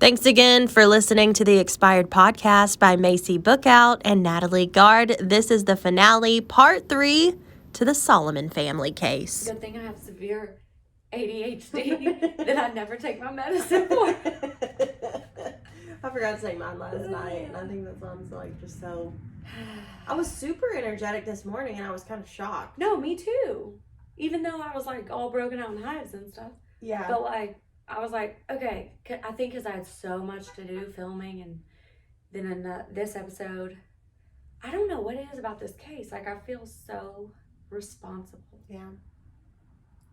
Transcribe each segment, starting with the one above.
Thanks again for listening to the Expired Podcast by Macy Bookout and Natalie Gard. This is the finale, part 3 to the Solomon family case. Good thing I have severe ADHD that I never take my medicine for. I forgot to take mine last night, and I think that sounds like just so... I was super energetic this morning, and I was kind of shocked. No, me too. Even though I was like all broken out in hives and stuff. Yeah. But like, I was like, okay, I think because I had so much to do filming, and then in this episode, I don't know what it is about this case. Like, I feel so responsible. Yeah.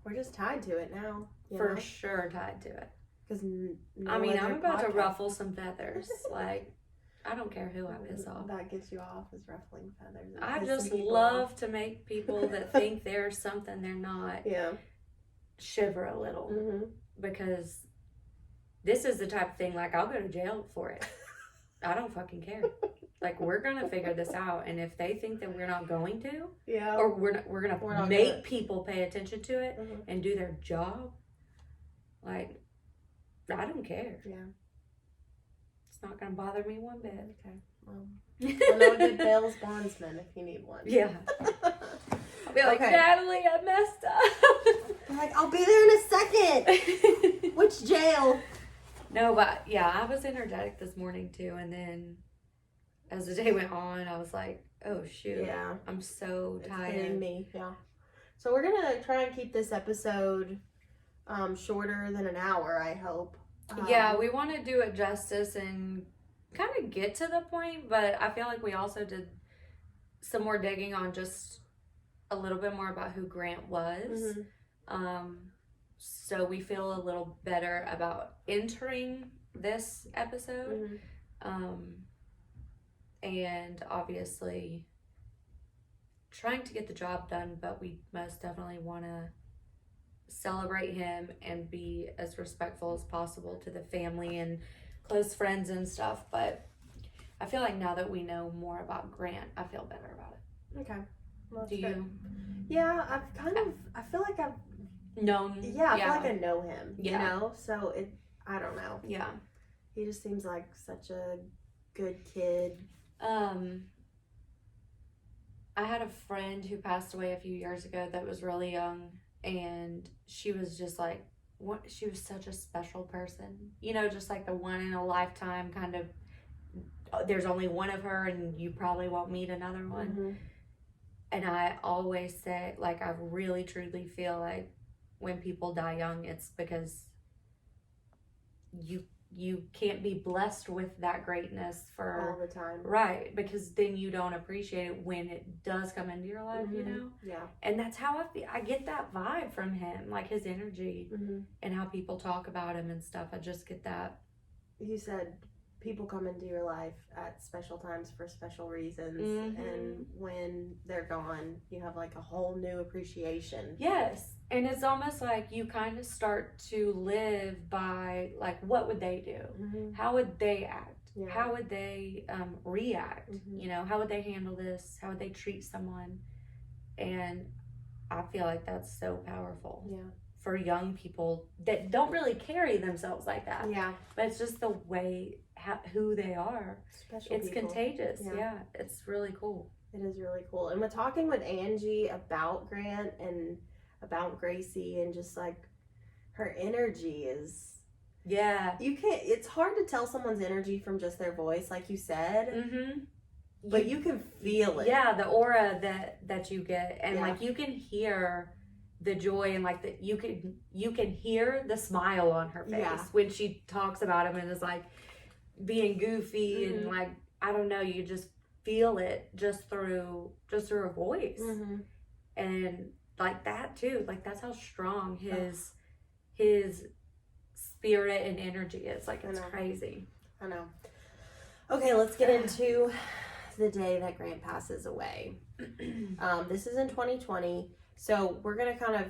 We're just tied to it now. For sure tied to it. Because I'm about to ruffle some feathers. Like, I don't care who I piss off. That gets you off is ruffling feathers. I just love to make people that think they're something they're not shiver a little. Mm-hmm. Because this is the type of thing, like, I'll go to jail for it. I don't fucking care. Like, we're going to figure this out. And if they think that we're not going to, or we're going to make people pay attention to it and do their job, like, I don't care. Yeah. It's not going to bother me one bit. Okay. Well, I know a good bail's bondsman if you need one. Yeah. I'll be like, Natalie, I messed up. You're like, I'll be there in a second. Which jail? No, but yeah, I was energetic this morning too. And then as the day went on, I was like, oh shoot. Yeah. I'm so tired. It's hitting me. Yeah. So we're going to try and keep this episode shorter than an hour, I hope. Yeah, we want to do it justice and kind of get to the point, but I feel like we also did some more digging on just a little bit more about who Grant was. Mm-hmm. So we feel a little better about entering this episode. Mm-hmm. And obviously trying to get the job done, but we most definitely want to celebrate him and be as respectful as possible to the family and close friends and stuff. But I feel like now that we know more about Grant, I feel better about it. Okay. Well, do you? Yeah, I feel like I've known. Yeah, I feel like I know him. Yeah. You know? So I don't know. Yeah. He just seems like such a good kid. I had a friend who passed away a few years ago that was really young, and she was just like, she was such a special person. You know, just like the one in a lifetime kind of, there's only one of her and you probably won't meet another one. Mm-hmm. And I always say, like, I really truly feel like when people die young, it's because you can't be blessed with that greatness for all the time, right? Because then you don't appreciate it when it does come into your life. Mm-hmm. You know. Yeah. And that's how I feel. I get that vibe from him, like his energy and how people talk about him and stuff. I just get that. You said people come into your life at special times for special reasons, and when they're gone, you have like a whole new appreciation. Yes. And it's almost like you kind of start to live by, like, what would they do? Mm-hmm. How would they act? Yeah. How would they react? Mm-hmm. You know, how would they handle this? How would they treat someone? And I feel like that's so powerful. Yeah. For young people that don't really carry themselves like that. Yeah. But it's just the way, who they are. Special it's people. Contagious. Yeah. It's really cool. It is really cool. And we're talking with Angie about Grant and about Gracie, and just like her energy is it's hard to tell someone's energy from just their voice, like you said, but you can feel it. Yeah, the aura that you get, and like you can hear the joy, and like you can hear the smile on her face when she talks about him and is like being goofy and like, I don't know, you just feel it just through her voice. And like that too, like that's how strong his spirit and energy is. Like, it's crazy. I know. Okay, let's get into the day that Grant passes away. This is in 2020, so we're gonna kind of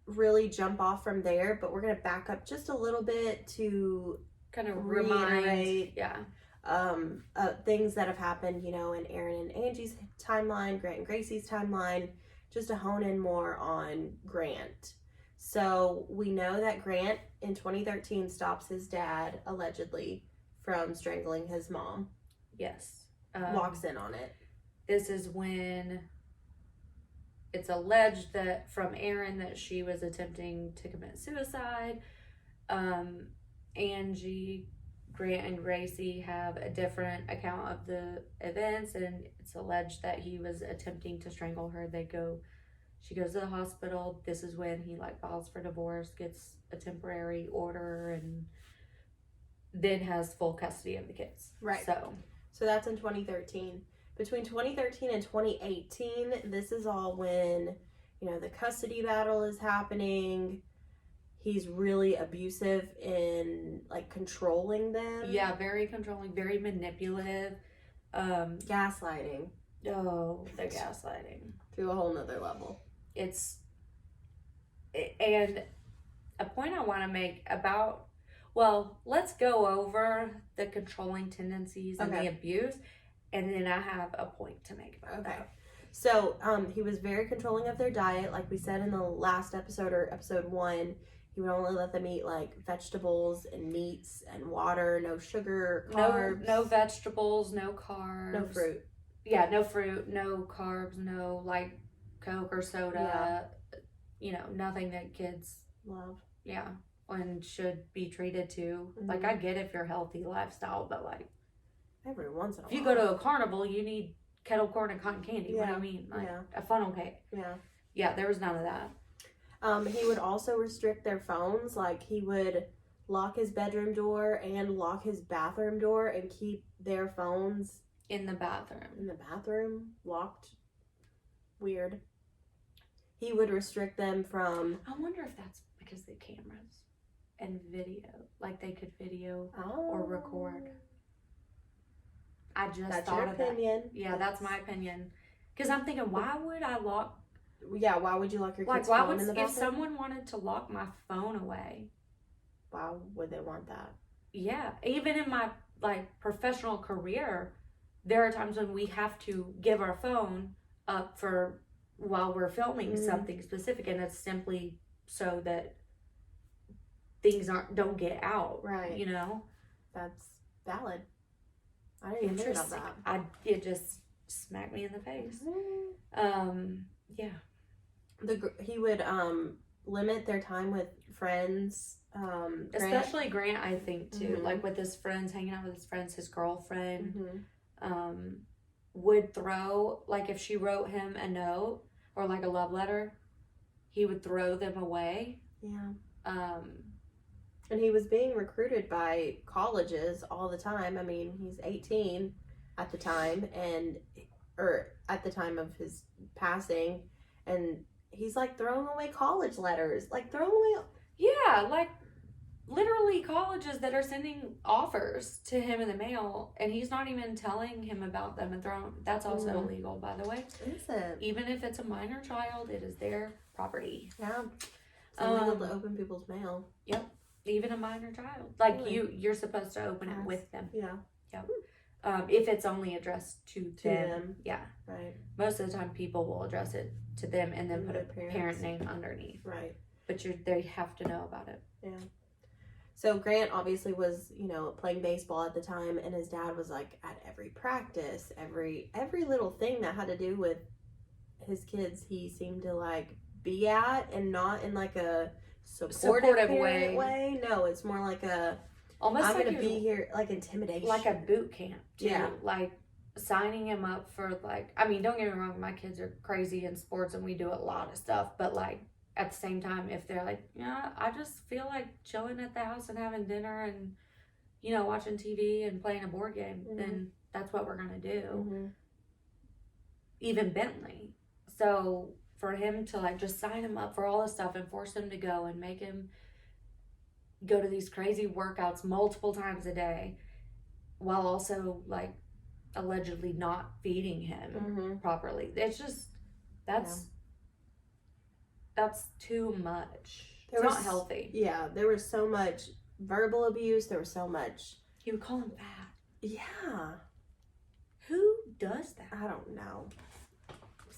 really jump off from there, but we're gonna back up just a little bit to kind of reiterate things that have happened, you know, in Aaron and Angie's timeline, Grant and Gracie's timeline, just to hone in more on Grant. So we know that Grant in 2013 stops his dad, allegedly, from strangling his mom. Yes. Walks in on it. This is when it's alleged that from Erin that she was attempting to commit suicide. Angie, Grant, and Gracie have a different account of the events, and it's alleged that he was attempting to strangle her. She goes to the hospital. This is when he files for divorce, gets a temporary order, and then has full custody of the kids. Right. So that's in 2013. Between 2013 and 2018, this is all when, the custody battle is happening. He's really abusive in, controlling them. Yeah, very controlling, very manipulative. Gaslighting. Oh, the gaslighting. To a whole nother level. And a point I want to make about, let's go over the controlling tendencies and the abuse, and then I have a point to make about that. So, he was very controlling of their diet, like we said in the last episode, or episode 1. He would only let them eat vegetables and meats and water, no sugar, carbs. No vegetables, no carbs. No fruit. Yeah, no fruit, no carbs, no Coke or soda. Yeah. Nothing that kids love. Yeah, and should be treated to. Mm-hmm. I get if you're healthy lifestyle, but every once in a while. If you go to a carnival, you need kettle corn and cotton candy. Yeah. What do you mean? A funnel cake. Yeah. Yeah, there was none of that. He would also restrict their phones. He would lock his bedroom door and lock his bathroom door and keep their phones in the bathroom. Locked. Weird. He would restrict them from... I wonder if that's because of the cameras and video. They could video or record. I just that's thought your of opinion. That. Yeah, that's my opinion. Because I'm thinking, why would I lock... Yeah, why would you lock your kid's phone in the bathroom? If someone wanted to lock my phone away... Why would they want that? Yeah, even in my professional career, there are times when we have to give our phone up for while we're filming something specific, and it's simply so that things don't get out. Right. That's valid. I didn't even think about that. It just smacked me in the face. Yeah. He would limit their time with friends. Especially Grant, I think too. With his friends, hanging out with his friends, his girlfriend. Would throw, if she wrote him a note or a love letter, he would throw them away. Yeah. And he was being recruited by colleges all the time. I mean, he's 18 at the time, or at the time of his passing, and he's throwing away college letters, throwing away. Yeah, literally colleges that are sending offers to him in the mail, and he's not even telling him about them and throwing. That's also illegal, by the way. Is it? Even if it's a minor child, it is their property. Yeah. It's illegal to open people's mail. Yep. Even a minor child. Really? You're supposed to open it with them. Yeah. Yep. If it's only addressed to them. Yeah. Right. Most of the time people will address it to them and then put a parent name underneath. Right. But they have to know about it. Yeah. So Grant obviously was, playing baseball at the time, and his dad was at every practice, every little thing that had to do with his kids, he seemed to be at, and not in a supportive way. No, it's more almost I'm gonna be here, intimidation, a boot camp too. Yeah. Signing him up for don't get me wrong, my kids are crazy in sports and we do a lot of stuff, but at the same time, if they're I just feel chilling at the house and having dinner and watching TV and playing a board game, then that's what we're gonna do. Even Bentley. So for him to just sign him up for all this stuff and force him to go and make him go to these crazy workouts multiple times a day, while also allegedly not feeding him properly. It's just that's too much. It's not healthy. Yeah, there was so much verbal abuse. There was so much. He would call him fat. Yeah. Who does that? I don't know.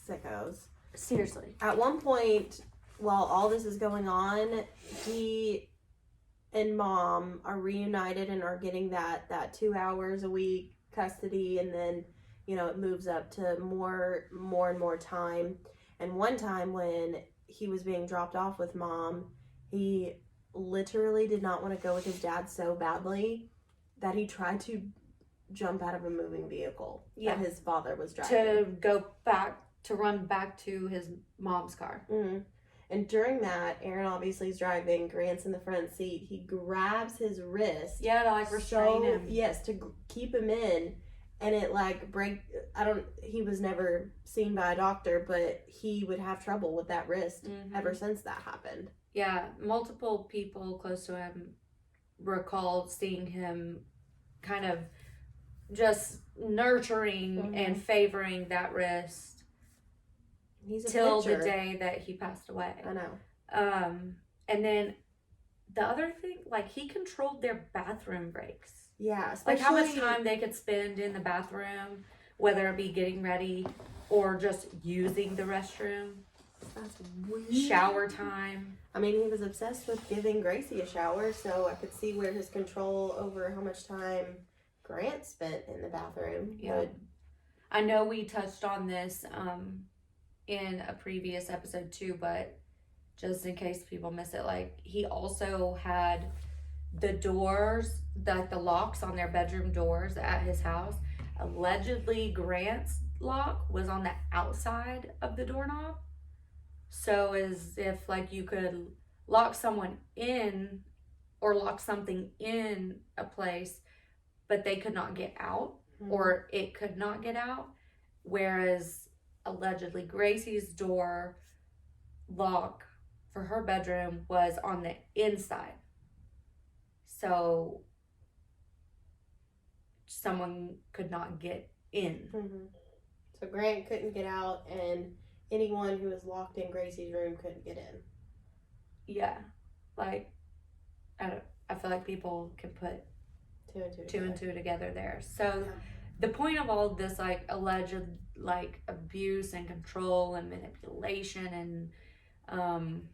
Sickos. Seriously. At one point, while all this is going on, he and mom are reunited and are getting that 2 hours a week custody, and then, you know, it moves up to more and more time. And one time when he was being dropped off with mom, he literally did not want to go with his dad so badly that he tried to jump out of a moving vehicle that his father was driving. To run back to his mom's car. Mm-hmm. And during that, Aaron obviously is driving, Grant's in the front seat. He grabs his wrist. Yeah, to like restrain him. Yes, to keep him in. And it like he was never seen by a doctor, but he would have trouble with that wrist ever since that happened. Yeah, multiple people close to him recalled seeing him kind of just nurturing and favoring that wrist. Till the day that he passed away. I know. And then the other thing, like, he controlled their bathroom breaks. Yeah, like how much time they could spend in the bathroom, whether it be getting ready or just using the restroom. That's weird. Shower time. I mean, he was obsessed with giving Gracie a shower, so I could see where his control over how much time Grant spent in the bathroom. Yeah. I know we touched on this in a previous episode too, but just in case people miss it, like, he also had the doors, the locks on their bedroom doors at his house. Allegedly, Grant's lock was on the outside of the doorknob, so as if like you could lock someone in or lock something in a place, but they could not get out, or it could not get out, whereas allegedly Gracie's door lock for her bedroom was on the inside. So someone could not get in. So Grant couldn't get out, and anyone who was locked in Gracie's room couldn't get in. Yeah. Like, I feel like people can put two and two together there. So the point of all of this, like, alleged like abuse and control and manipulation and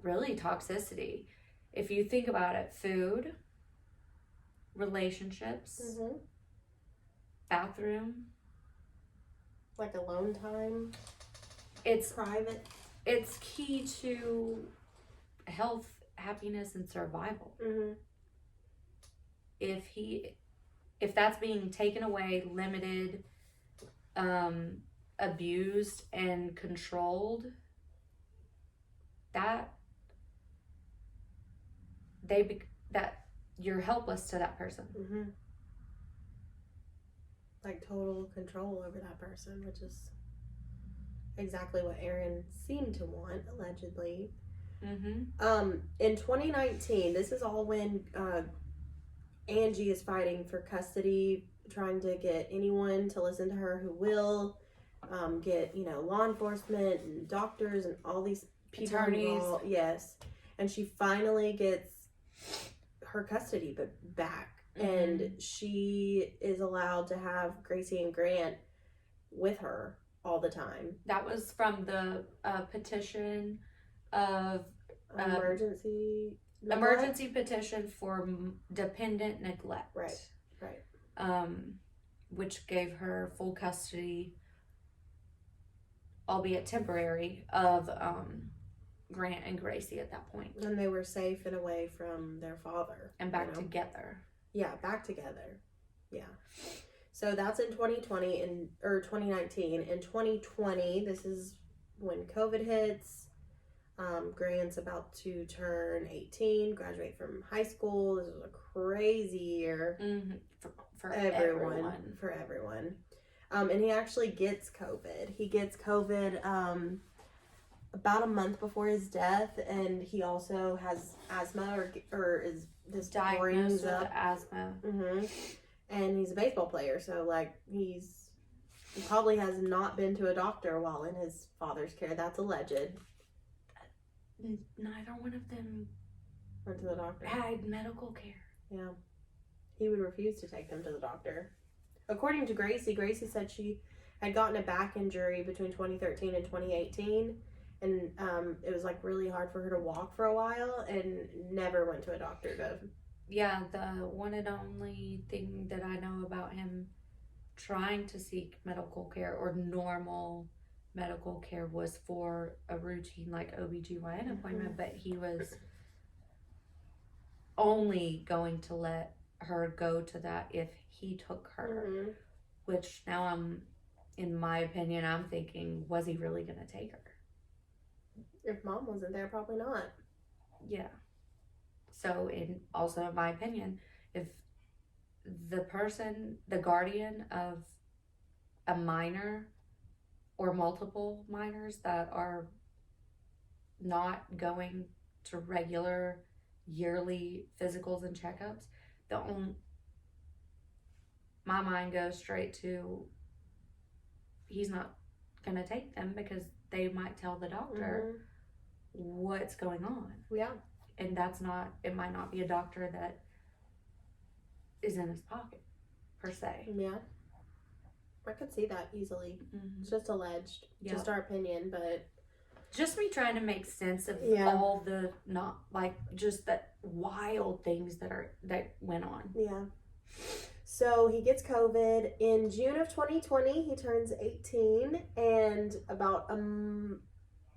really toxicity, if you think about it, food, relationships, bathroom, like alone time, it's private, it's key to health, happiness, and survival. If that's being taken away, limited, abused, and controlled, that you're helpless to that person. Like total control over that person, which is exactly what Aaron seemed to want, allegedly. In 2019, this is all when Angie is fighting for custody, trying to get anyone to listen to her who will, get, you know, law enforcement and doctors and all these people involved. Yes. And she finally gets her custody back. And she is allowed to have Gracie and Grant with her all the time. That was from the petition of emergency petition for dependent neglect. Right. Which gave her full custody, albeit temporary, of Grant and Gracie at that point. And they were safe and away from their father. And back together. Yeah, back together. Yeah. So that's in 2020 or 2019. In 2020, this is when COVID hits. Grant's about to turn 18, graduate from high school. This was a crazy year for everyone. For everyone. And he actually gets COVID. He gets COVID about a month before his death, and he also has asthma or is this diagnosed with asthma. And he's a baseball player, so like he probably has not been to a doctor while in his father's care. That's alleged. Neither one of them went to the doctor. Had medical care. Yeah. He would refuse to take them to the doctor. According to Gracie said she had gotten a back injury between 2013 and 2018, and it was like really hard for her to walk for a while, and never went to a doctor to. Yeah, the one and only thing that I know about him trying to seek medical care or normal medical care was for a routine like OBGYN appointment, but he was only going to let her go to that if he took her, which now in my opinion, I'm thinking, was he really going to take her? If mom wasn't there, probably not. Yeah. So, also in my opinion, if the person, the guardian of a minor or multiple minors that are not going to regular yearly physicals and checkups, my mind goes straight to he's not going to take them because they might tell the doctor what's going on. Yeah. And it might not be a doctor that is in his pocket, per se. Yeah. I could see that easily. It's just alleged. Yep. Just our opinion, but. Just me trying to make sense of all the just the wild things that went on. Yeah. So he gets COVID in June of 2020. He turns 18, and about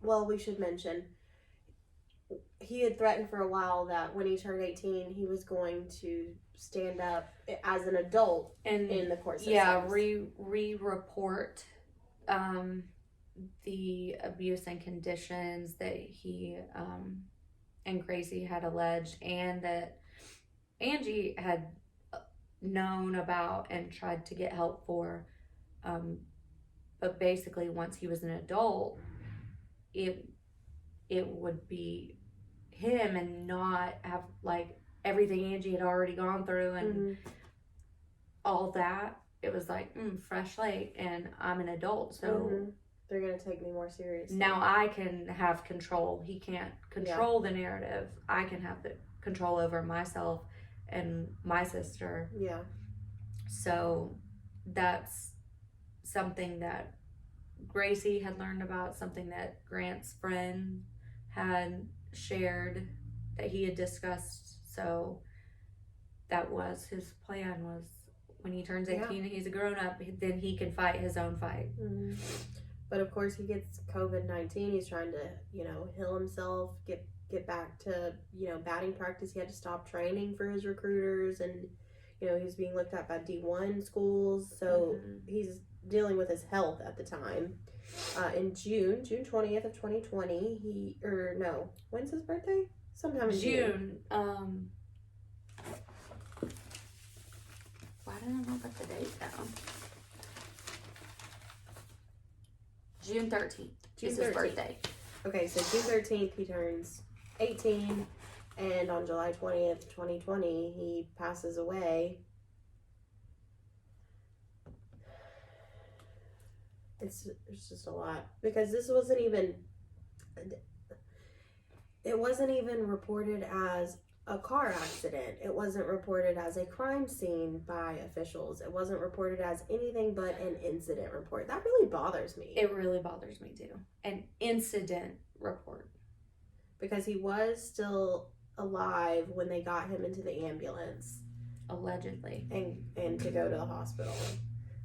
we should mention he had threatened for a while that when he turned 18, he was going to stand up as an adult in the court system. Yeah, report the abuse and conditions that he and Gracie had alleged, and that Angie had known about and tried to get help for. But basically, once he was an adult, it would be him and not have like everything Angie had already gone through and all that. It was like fresh slate, and I'm an adult, so they're gonna take me more seriously. Now I can have control. He can't control the narrative. I can have the control over myself and my sister. Yeah. So that's something that Gracie had learned about, something that Grant's friend had shared, that he had discussed. So that was his plan, was when he turns 18 and he's a grown-up, then he can fight his own fight. But of course he gets COVID-19. He's trying to, heal himself, get back to, batting practice. He had to stop training for his recruiters, and, he was being looked at by D1 schools. So he's dealing with his health at the time. In June 20th of 2020, when's his birthday? Sometime in June. Why didn't I put the date down? June 13th is his birthday. Okay, so June 13th he turns 18, and on July 20th, 2020, he passes away. It's just a lot, because it wasn't even reported as a car accident. It wasn't reported as a crime scene by officials. It wasn't reported as anything but an incident report. That really bothers me. It really bothers me too. An incident report. Because he was still alive when they got him into the ambulance. Allegedly. And to go to the hospital.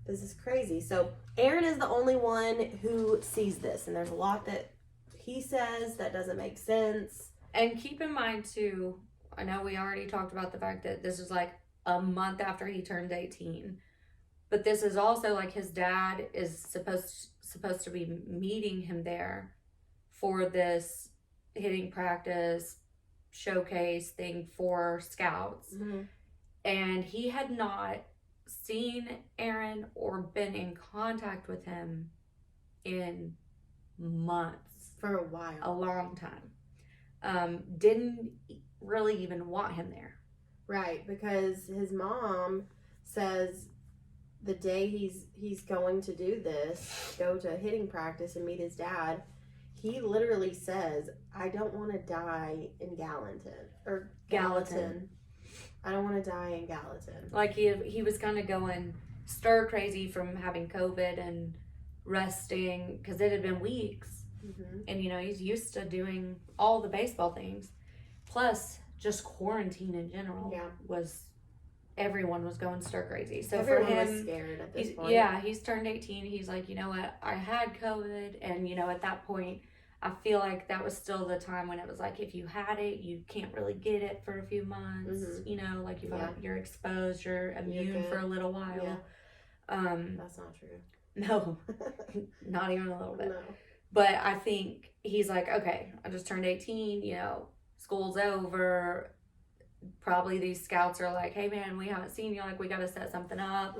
This is crazy. So Aaron is the only one who sees this, and there's a lot that he says that doesn't make sense. And keep in mind too, I know we already talked about the fact that this is like a month after he turned 18, but this is also like his dad is supposed to be meeting him there for this hitting practice showcase thing for scouts. And he had not seen Aaron or been in contact with him in months. For a while. A long time. Didn't really even want him there. Right, because his mom says the day he's going to do this, go to hitting practice and meet his dad, he literally says, I don't want to die in Gallatin. I don't want to die in Gallatin. Like he was kind of going stir crazy from having COVID and resting, because it had been weeks. Mm-hmm. And, you know, he's used to doing all the baseball things. Plus, just quarantine in general everyone was going stir crazy. So everyone for him, was scared at this point. Yeah, he's turned 18. He's like, you know what? I had COVID. And, you know, at that point, I feel like that was still the time when it was like, if you had it, you can't really get it for a few months. Mm-hmm. You know, like you're exposed, you're immune for a little while. Yeah. That's not true. No, not even a little bit. No. But I think he's like, okay, I just turned 18, you know, school's over. Probably these scouts are like, hey man, we haven't seen you, like we got to set something up,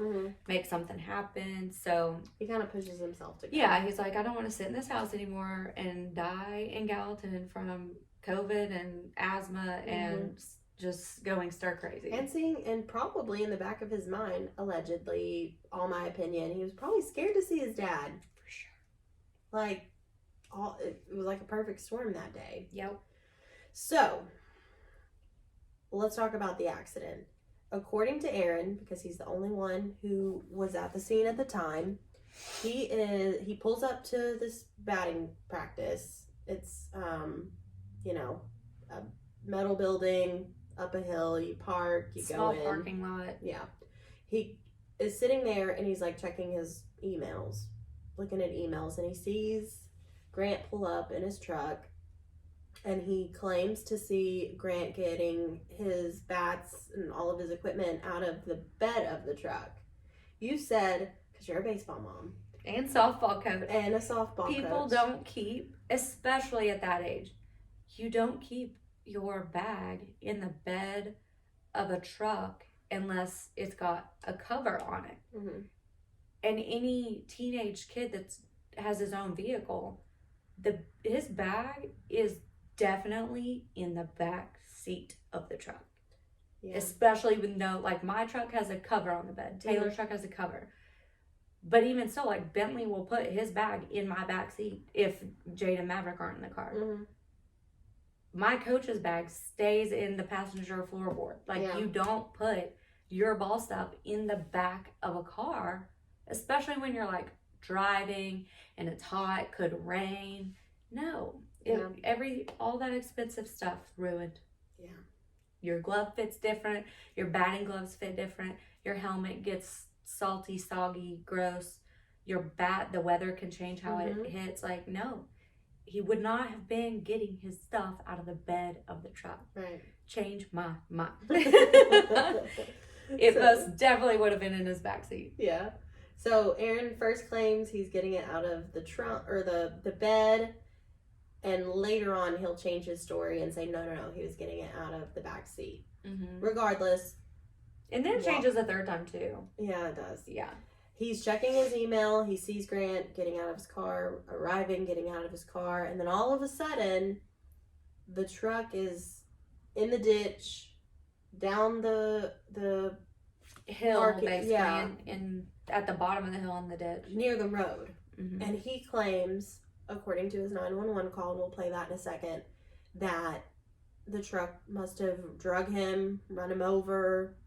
make something happen. So he kind of pushes himself to go. Yeah, he's like, I don't want to sit in this house anymore and die in Gallatin from COVID and asthma and just going stir crazy. And probably in the back of his mind, allegedly, all my opinion, he was probably scared to see his dad. For sure. Like, it was like a perfect storm that day. Yep. So, let's talk about the accident. According to Aaron, because he's the only one who was at the scene at the time, he pulls up to this batting practice. It's you know, a metal building up a hill. You park, you Small go in. Parking lot. Yeah. He is sitting there and he's like checking his emails, looking at emails, and he sees Grant pull up in his truck. And he claims to see Grant getting his bats and all of his equipment out of the bed of the truck. You said, because you're a baseball mom. And softball coach. And a softball coach. People don't keep, especially at that age, you don't keep your bag in the bed of a truck unless it's got a cover on it. Mm-hmm. And any teenage kid that has his own vehicle, his bag is definitely in the back seat of the truck. Yeah. Especially with like my truck has a cover on the bed. Taylor's truck has a cover. But even still, like Bentley will put his bag in my back seat if Jade and Maverick aren't in the car. Mm-hmm. My coach's bag stays in the passenger floorboard. Like you don't put your ball stuff in the back of a car, especially when you're like driving and it's hot, could rain. No. All that expensive stuff ruined. Yeah. Your glove fits different. Your batting gloves fit different. Your helmet gets salty, soggy, gross. Your bat, the weather can change how it hits. Like, no. He would not have been getting his stuff out of the bed of the truck. Right. Change my mind. It most definitely would have been in his backseat. Yeah. So Aaron first claims he's getting it out of the trunk or the bed. And later on, he'll change his story and say, no, he was getting it out of the back seat. Mm-hmm. Regardless. And then it changes a third time, too. Yeah, it does. Yeah. He's checking his email. He sees Grant getting out of his car, getting out of his car. And then all of a sudden, the truck is in the ditch, down the hill, basically. Yeah. At the bottom of the hill in the ditch. Near the road. Mm-hmm. And he claims, according to his 911 call, and we'll play that in a second, that the truck must have drug him, run him over.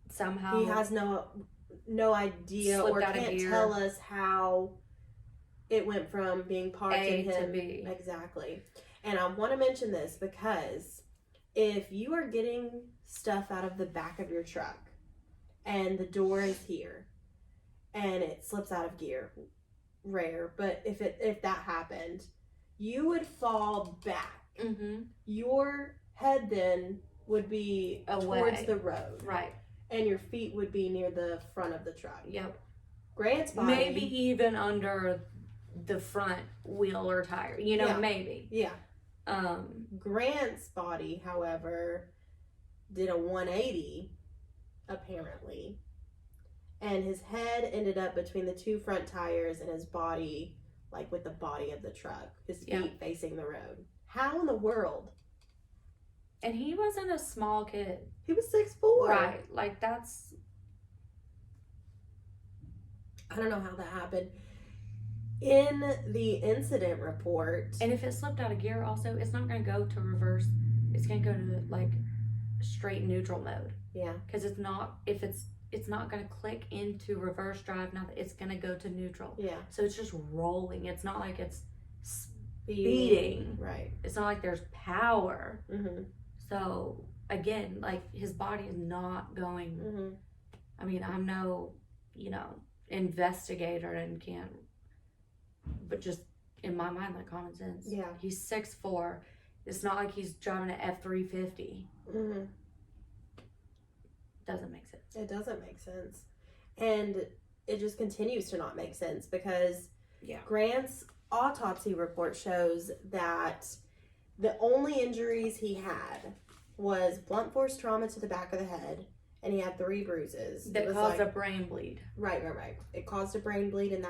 Somehow. He has no idea or can't tell us how it went from being parked in him to B. Exactly. And I want to mention this because if you are getting stuff out of the back of your truck and the door is here and it slips out of gear, rare, but if that happened, you would fall back. Mm-hmm. Your head then would be towards the road, right, and your feet would be near the front of the truck. Yep. Grant's body, maybe even under the front wheel or tire. Maybe. Yeah. Grant's body, however, did a 180, apparently. And his head ended up between the two front tires and his body, like with the body of the truck. His feet facing the road. How in the world? And he wasn't a small kid. He was 6'4". Right. Like that's... I don't know how that happened. In the incident report... And if it slipped out of gear also, it's not going to go to reverse. It's going to go to like straight neutral mode. Yeah. Because it's not going to click into reverse drive. Now it's going to go to neutral. Yeah. So it's just rolling. It's not like it's beating. Right. It's not like there's power. Mm-hmm. So again, like his body is not going. Mm-hmm. I mean, I'm no, investigator and can't, but just in my mind, like common sense. Yeah. He's 6'4". It's not like he's driving an F-350. Mm-hmm. Doesn't make sense. It doesn't make sense. And it just continues to not make sense because Grant's autopsy report shows that the only injuries he had was blunt force trauma to the back of the head, and he had 3 bruises. That caused a brain bleed. Right. It caused a brain bleed, and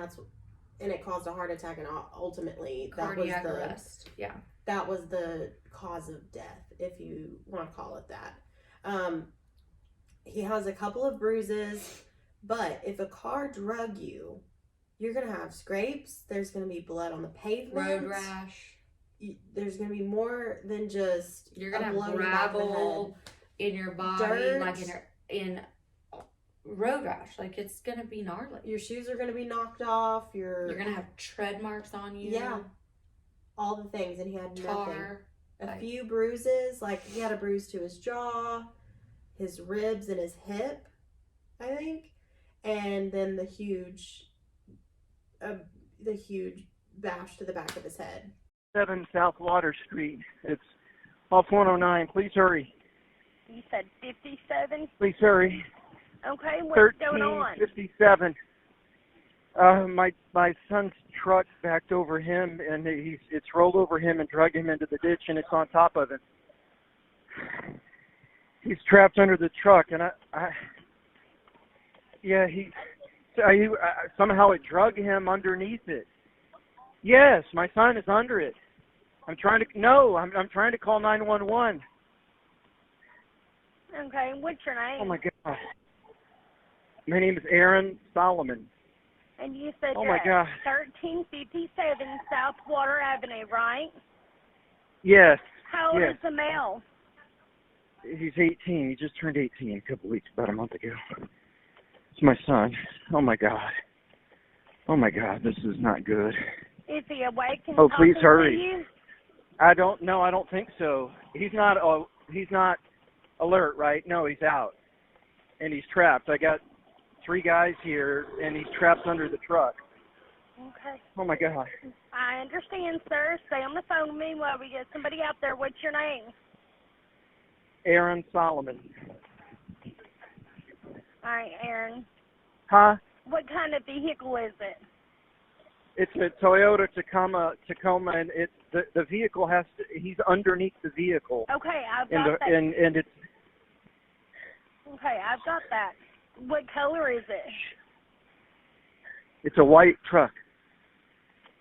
it caused a heart attack, and ultimately cardiac arrest. Yeah. That was the cause of death, if you want to call it that. He has a couple of bruises, but if a car drug you, you're going to have scrapes. There's going to be blood on the pavement. Road rash. There's going to be more than just you're going to have gravel in your body. Dirt. Like in road rash. Like it's going to be gnarly. Your shoes are going to be knocked off. You're going to have tread marks on you. Yeah. All the things. And he had tar. A few bruises. Like he had a bruise to his jaw, his ribs, and his hip, I think. And then the huge bash to the back of his head. 7 South Water Street. It's off 109. Please hurry. You said 57? Please hurry. Okay, what's going on? 1357. My son's truck backed over him, and it's rolled over him and dragged him into the ditch, and it's on top of him. He's trapped under the truck, and somehow it drug him underneath it. Yes, my son is under it. I'm trying to call 911. Okay, what's your name? Oh my God. My name is Aaron Solomon. And you said oh you're my God. at 1357 South Water Avenue, right? Yes. How old yes. is the male? He's 18. He just turned 18 a couple weeks, about a month ago. It's my son. Oh my God. Oh my God, this is not good. Is he awake and please talking hurry. to you? I don't think so. He's not alert, right? No, he's out. And he's trapped. I got 3 guys here, and he's trapped under the truck. Okay. Oh my God. I understand, sir. Stay on the phone with me while we get somebody out there. What's your name? Aaron Solomon. All right, Aaron. Huh? What kind of vehicle is it? It's a Toyota Tacoma, and the vehicle he's underneath the vehicle. Okay, I've got that. And it's. Okay, I've got that. What color is it? It's a white truck.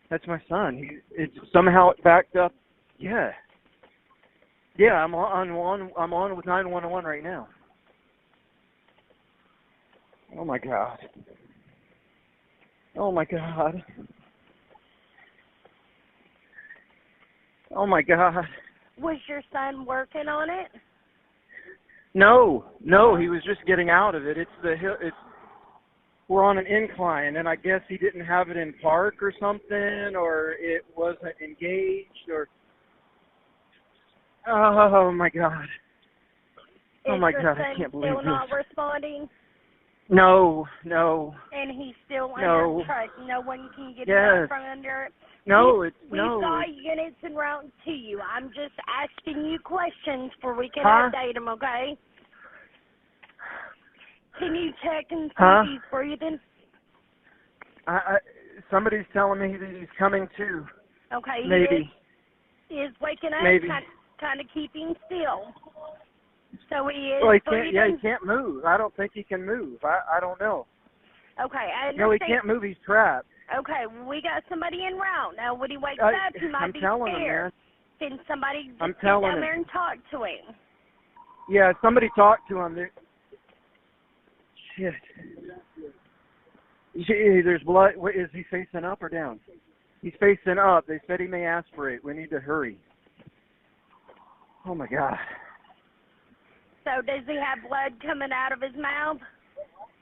That's my son. It's somehow it backed up. Yeah. Yeah, I'm on with 911 right now. Oh my God. Oh my God. Oh my God. Was your son working on it? No, he was just getting out of it. We're on an incline, and I guess he didn't have it in park or something, or it wasn't engaged, or. Oh my God. Oh my God, I can't believe this. Is your son still not responding? No. And he's still under the truck. No one can get out from under it. No, We've got units en route to you. I'm just asking you questions for we can update them, okay? Can you check and see if he's breathing? Somebody's telling me that he's coming to. Okay, maybe. He is waking up, maybe. kind of keeping still. So he is breathing? He can't move. I don't think he can move. I don't know. Okay, I understand. No, he can't move. He's trapped. Okay, we got somebody en route. Now, when he wakes up, he might be scared. Can somebody just get down there and talk to him? Yeah, somebody talk to him. Shit. There's blood. Is he facing up or down? He's facing up. They said he may aspirate. We need to hurry. Oh, my God. So does he have blood coming out of his mouth?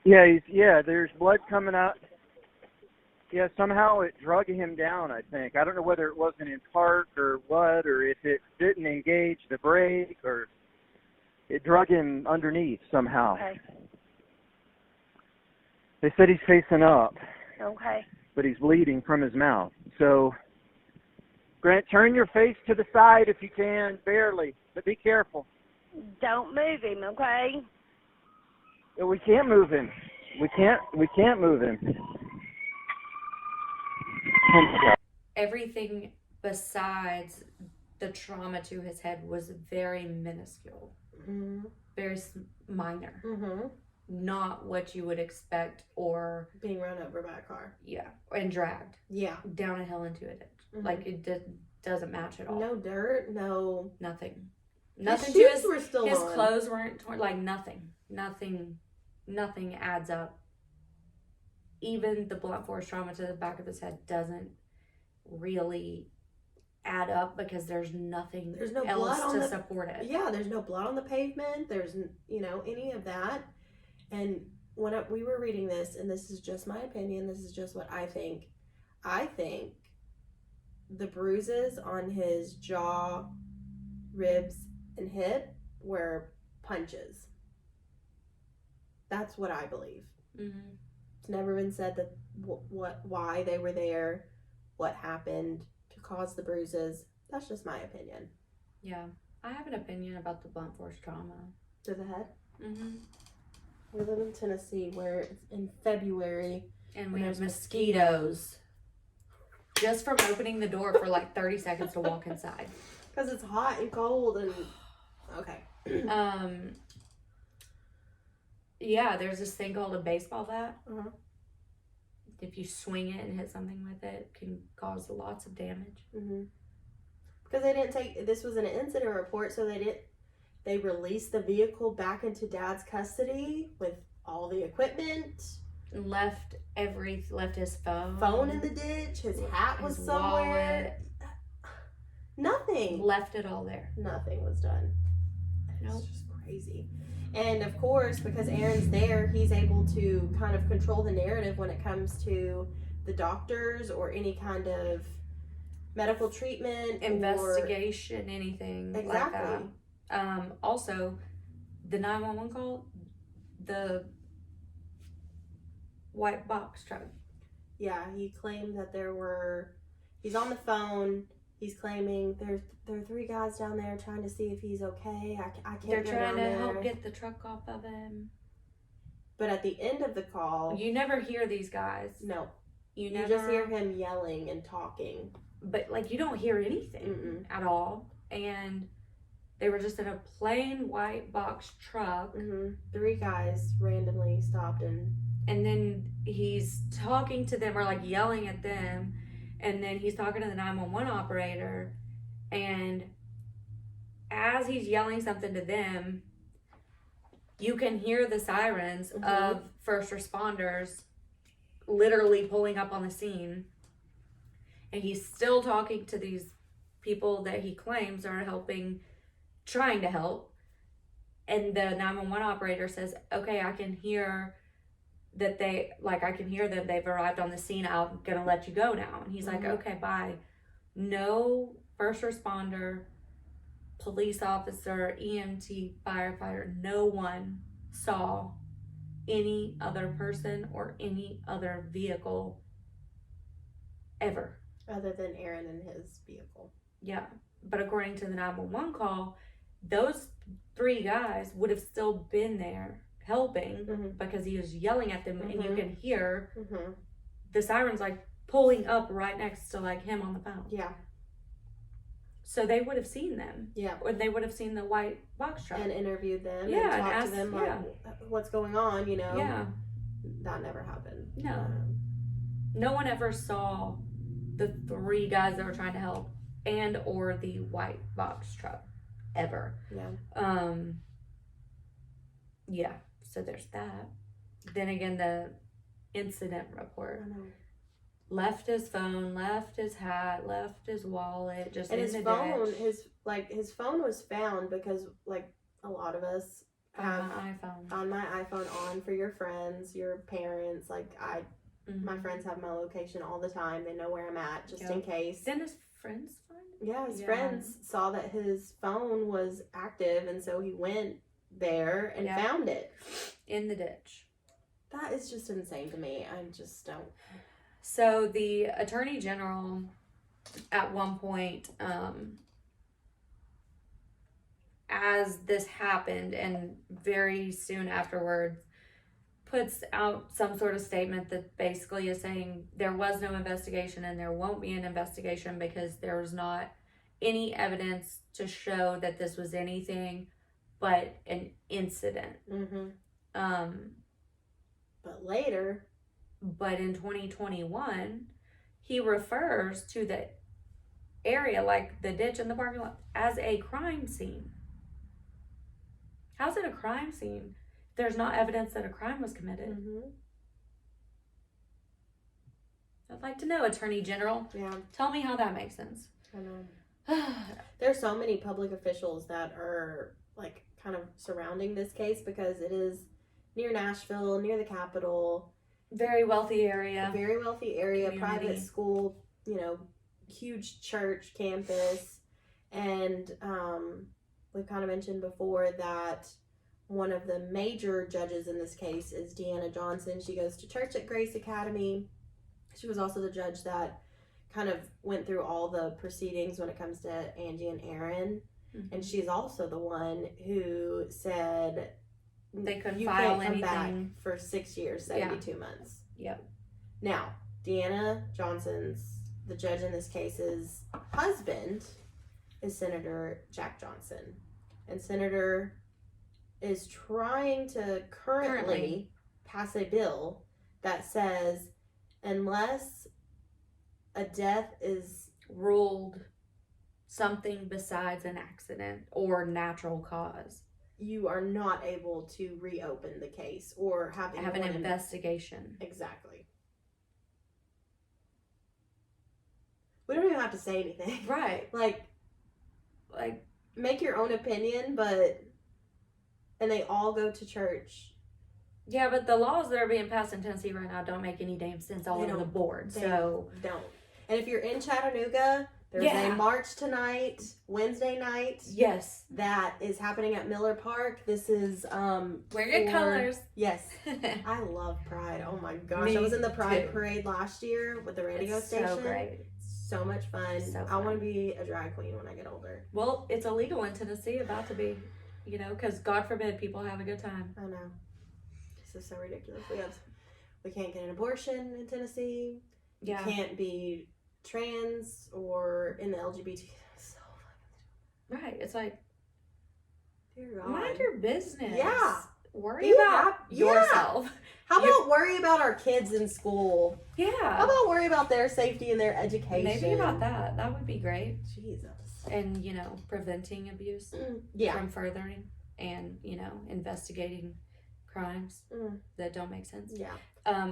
Yeah, there's blood coming out. Yeah, somehow it drug him down, I think. I don't know whether it wasn't in park or what, or if it didn't engage the brake, or it drug him underneath somehow. Okay. They said he's facing up. Okay. But he's bleeding from his mouth. So, Grant, turn your face to the side if you can, barely, but be careful. Don't move him, okay? We can't move him. We can't move him. Everything besides the trauma to his head was very minuscule, very minor, not what you would expect, or being run over by a car. Yeah, and dragged. Yeah, down a hill into a ditch. Like it doesn't match at all. No dirt, no nothing. Nothing. His shoes were still his on. Clothes weren't torn. Like nothing adds up. Even the blunt force trauma to the back of his head doesn't really add up because there's no else to support it. Yeah, there's no blood on the pavement. There's any of that. And when we were reading this, and this is just my opinion, this is just what I think the bruises on his jaw, ribs, and hip were punches. That's what I believe. Mm-hmm. It's never been said that why they were there, what happened to cause the bruises. That's just my opinion. Yeah, I have an opinion about the blunt force trauma to the head. Mm-hmm. We live in Tennessee, where it's in February, and we have mosquitoes. Just from opening the door for like 30 seconds to walk inside. Because it's hot and cold and... Okay. Yeah, there's this thing called a baseball bat. Uh-huh. If you swing it and hit something with it, can cause lots of damage. Mm-hmm. Because they didn't take... This was an incident report, so they released the vehicle back into Dad's custody with all the equipment. Left his phone in the ditch. His hat was somewhere. Wallet. Nothing. Left it all there. Nothing was done. Nope. It's just crazy. And of course, because Aaron's there, he's able to kind of control the narrative when it comes to the doctors or any kind of medical treatment, investigation, anything exactly. Like that. Also, the 911 call, the white box truck. Yeah, he claimed that he's on the phone. He's claiming there are 3 guys down there trying to see if he's okay. I can't They're go trying down to there. help get the truck off of him. But at the end of the call... You never hear these guys. No. You just hear him yelling and talking. But, you don't hear anything at all. And they were just in a plain white box truck. 3 guys randomly stopped and then he's talking to them or, yelling at them. And then he's talking to the 911 operator, and as he's yelling something to them, you can hear the sirens of first responders literally pulling up on the scene. And he's still talking to these people that he claims are trying to help. And the 911 operator says, okay, I can hear that I can hear them, they've arrived on the scene, I'm gonna let you go now. And he's like, okay, bye. No first responder, police officer, EMT, firefighter, no one saw any other person or any other vehicle ever. Other than Aaron and his vehicle. Yeah, but according to the 911 call, those 3 guys would have still been there helping because he was yelling at them, and you can hear the sirens pulling up right next to him on the phone. Yeah. So they would have seen them. Yeah. Or they would have seen the white box truck. And interviewed them. Yeah. And talked to them what's going on, Yeah. That never happened. No. No one ever saw the 3 guys that were trying to help and or the white box truck ever. Yeah. Yeah. So there's that. Then again, the incident report. Left his phone, left his hat, left his wallet, just and in his the phone, ditch. his phone was found because a lot of us have on my iPhone. On my iPhone on for your friends, your parents. I Mm-hmm. My friends have my location all the time. They know where I'm at, just in case. Didn't his friends find it? Yeah, his friends saw that his phone was active, and so he went there and found it. In the ditch. That is just insane to me. I just don't. So the Attorney General, at one point, as this happened, and very soon afterwards, puts out some sort of statement that basically is saying there was no investigation and there won't be an investigation because there was not any evidence to show that this was anything but an incident. But later. But in 2021, he refers to the area, like the ditch in the parking lot, as a crime scene. How's it a crime scene? There's not evidence that a crime was committed. I'd like to know, Attorney General. Yeah. Tell me how that makes sense. I know. There's so many public officials that are like kind of surrounding this case because it is near Nashville, near the Capitol. Very wealthy area. Very wealthy area, community. Private school, huge church campus. And we've kind of mentioned before that one of the major judges in this case is Deanna Johnson. She goes to church at Grace Academy. She was also the judge that kind of went through all the proceedings when it comes to Angie and Aaron. And she's also the one who said they couldn't you file can't come anything back for 6 years, 72 months. Yep. Now, Deanna Johnson's, the judge in this case's husband, is Senator Jack Johnson. And Senator is trying to currently pass a bill that says unless a death is ruled something besides an accident or natural cause, you are not able to reopen the case or have an investigation. Exactly. We don't even have to say anything. Right. Like make your own opinion, and they all go to church. Yeah, but the laws that are being passed in Tennessee right now don't make any damn sense all over the board. They don't. And if you're in Chattanooga, there's a march tonight, Wednesday night. Yes. That is happening at Miller Park. This is wear your colors. Yes. I love Pride. Oh my gosh. I was in the Pride parade last year with the radio station. So great. So much fun. I want to be a drag queen when I get older. Well, it's illegal in Tennessee, about to be, because God forbid people have a good time. I know. This is so ridiculous. We can't get an abortion in Tennessee. Yeah. Can't be trans or in the LGBT. Right. It's like, dear God. Mind your business. Yeah. Worry about yourself. How about worry about our kids in school? Yeah. How about worry about their safety and their education? Maybe about that. That would be great. Jesus. And, preventing abuse from furthering and, investigating crimes that don't make sense. Yeah.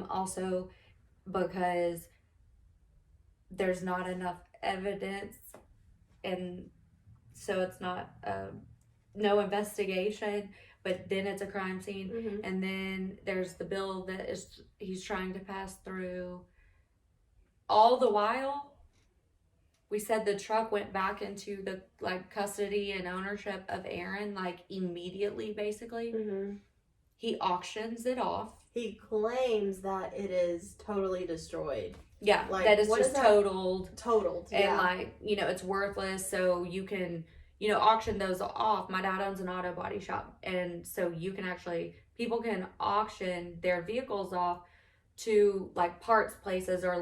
Also, because there's not enough evidence, and so it's not no investigation, but then it's a crime scene. And then there's the bill that he's trying to pass through. All the while, we said the truck went back into the custody and ownership of Aaron immediately, basically. He auctions it off. He claims that it is totally destroyed. Yeah, that it's just totaled. Totaled, and it's worthless, so you can auction those off. My dad owns an auto body shop, and so people can auction their vehicles off to parts places or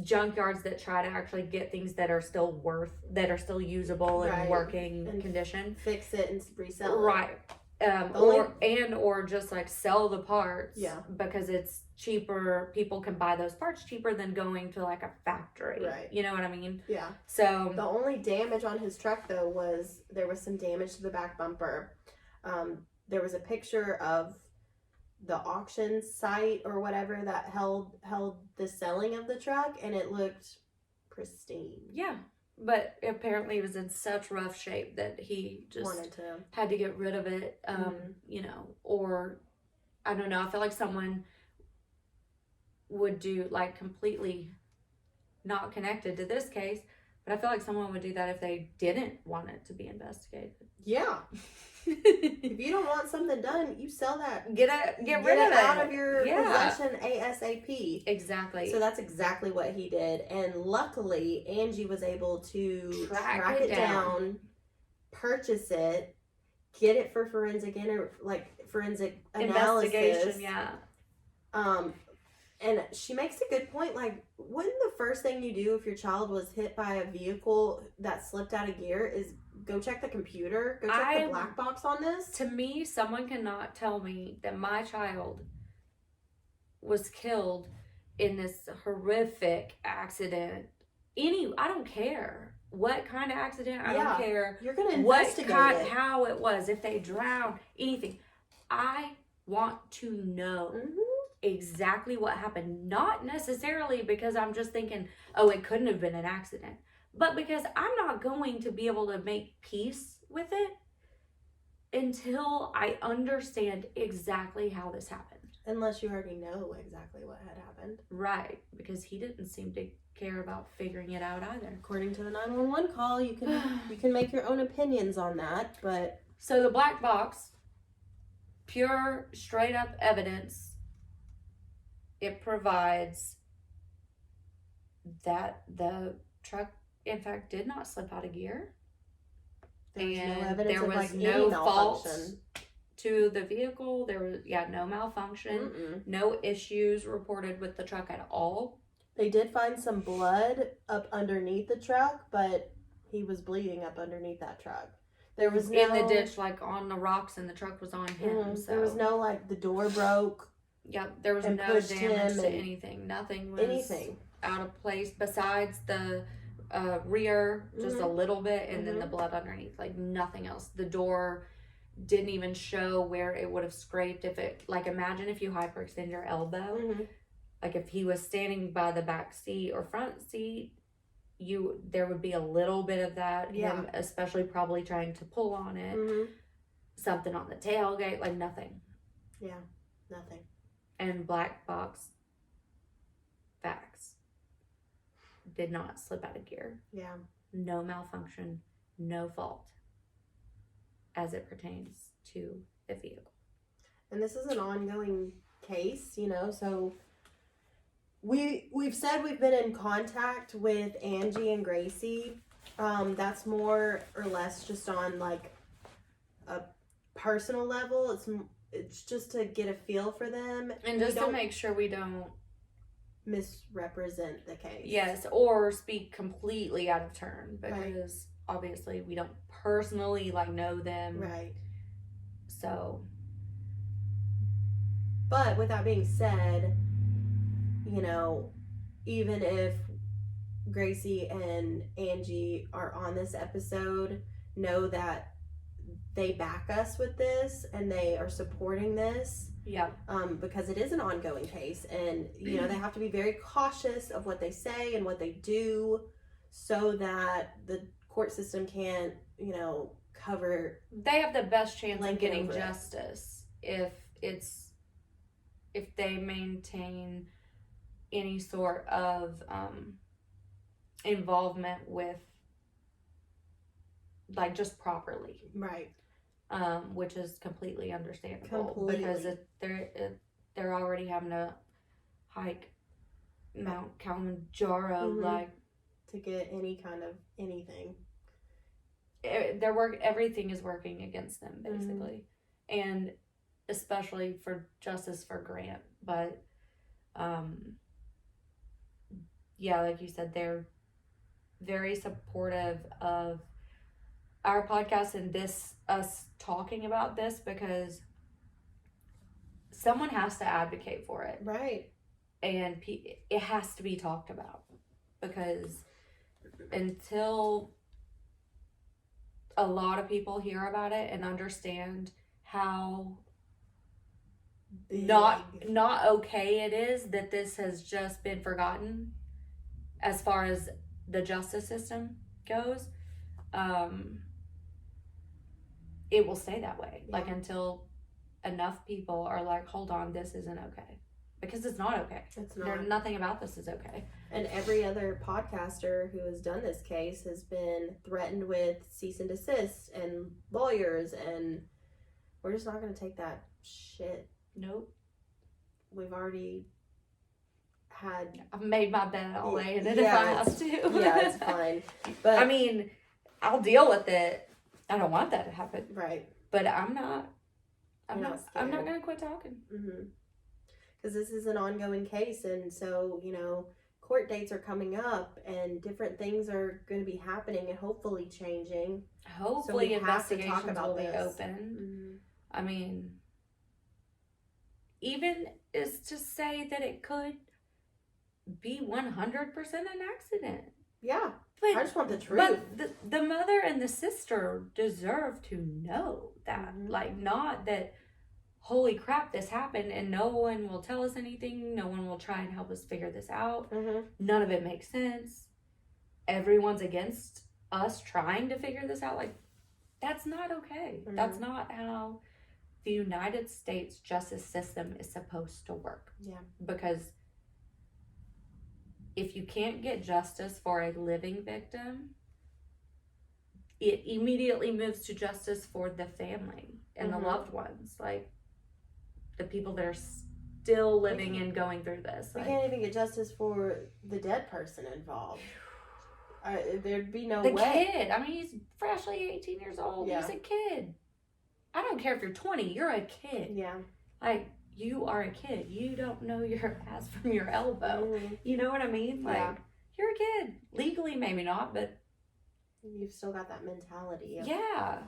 junkyards that try to actually get things that are still usable and working condition. Fix it and resell it. Right. Or just sell the parts. Yeah. Because it's cheaper. People can buy those parts cheaper than going to a factory. Right. You know what I mean? Yeah. So the only damage on his truck though was there was some damage to the back bumper. There was a picture of the auction site or whatever that held the selling of the truck, and it looked pristine. Yeah. But apparently it was in such rough shape that he just had to get rid of it, or I don't know. I feel like someone would do, like, completely not connected to this case, but I feel like someone would do that if they didn't want it to be investigated. Yeah. If you don't want something done, you sell that. Get rid of it out of your possession ASAP. Exactly. So that's exactly what he did. And luckily, Angie was able to track it down, purchase it, get it for forensic analysis. Investigation, yeah. And she makes a good point. Like, wouldn't the first thing you do if your child was hit by a vehicle that slipped out of gear is go check the computer, go check the black box on this? To me, someone cannot tell me that my child was killed in this horrific accident. I don't care what kind of accident. I don't care. You're gonna investigate it. How it was, if they drowned, anything. I want to know. Mm-hmm. Exactly what happened. Not necessarily because I'm just thinking, oh, it couldn't have been an accident, but because I'm not going to be able to make peace with it until I understand exactly how this happened. Unless you already know exactly what had happened. Right, because he didn't seem to care about figuring it out either. According to the 911 call, you can make your own opinions on that, but... So the black box, pure, straight up evidence. It provides that the truck, in fact, did not slip out of gear. There was and no evidence there of was any no fault malfunction to the vehicle. There was, no malfunction. No issues reported with the truck at all. They did find some blood up underneath the truck, but he was bleeding up underneath that truck. There was no... In the ditch, like on the rocks, and the truck was on him. So. There was no, like, the door broke. Yeah, there was no damage to anything. Nothing was out of place besides the rear, just a little bit, and then the blood underneath. Like, nothing else. The door didn't even show where it would have scraped if it... Like, imagine if you hyperextend your elbow. Like, if he was standing by the back seat or front seat, there would be a little bit of that. Yeah. Him especially probably trying to pull on it. Something on the tailgate. Like, nothing. Yeah, nothing. And black box facts. Did not slip out of gear. Yeah. No malfunction. No fault. As it pertains to the vehicle. And this is an ongoing case, so we've said we've been in contact with Angie and Gracie. That's more or less just on like a personal level. It's just to get a feel for them. And just to make sure we don't misrepresent the case. Yes, or speak completely out of turn. Because obviously we don't personally know them. Right. So. But with that being said, even if Gracie and Angie are on this episode, know that they back us with this and they are supporting this. Yeah. Because it is an ongoing case, and they have to be very cautious of what they say and what they do so that the court system can't, cover. They have the best chance of getting justice if they maintain any sort of involvement with just properly. Right. Which is completely understandable because they're already having to hike Mount Kilimanjaro to get any kind of anything. Everything is working against them basically, and especially for justice for Grant. But like you said, they're very supportive of our podcast and us talking about this because someone has to advocate for it. Right. And it has to be talked about because until a lot of people hear about it and understand how not okay it is that this has just been forgotten as far as the justice system goes, it will stay that way. Until enough people are hold on, this isn't okay. because it's not okay. It's not. Nothing about this is okay. And every other podcaster who has done this case has been threatened with cease and desist and lawyers, and we're just not going to take that shit. Nope. We've already had... I've made my bed all day in it if I have to. Yeah, it's fine. But I mean, I'll deal with it. I don't want that to happen. Right. But I'm not going to quit talking. Because this is an ongoing case, and so, you know, court dates are coming up and different things are going to be happening and hopefully changing. Hopefully investigations will be open. I mean, even is to say that it could be 100% an accident. Yeah. But, I just want the truth. But the mother and the sister deserve to know that. Like, not that, holy crap, this happened and no one will tell us anything. No one will try and help us figure this out. None of it makes sense. Everyone's against us trying to figure this out. Like, that's not okay. That's not how the United States justice system is supposed to work. Yeah. Because if you can't get justice for a living victim, it immediately moves to justice for the family and the loved ones. Like, the people that are still living and going through this. We can't even get justice for the dead person involved. There'd be no way. The kid. I mean, he's freshly 18 years old. Yeah. He's a kid. I don't care if you're 20. You're a kid. Yeah. Like, you are a kid. You don't know your ass from your elbow. You know what I mean? Like, you're a kid. Legally, maybe not, but... You've still got that mentality. Yeah.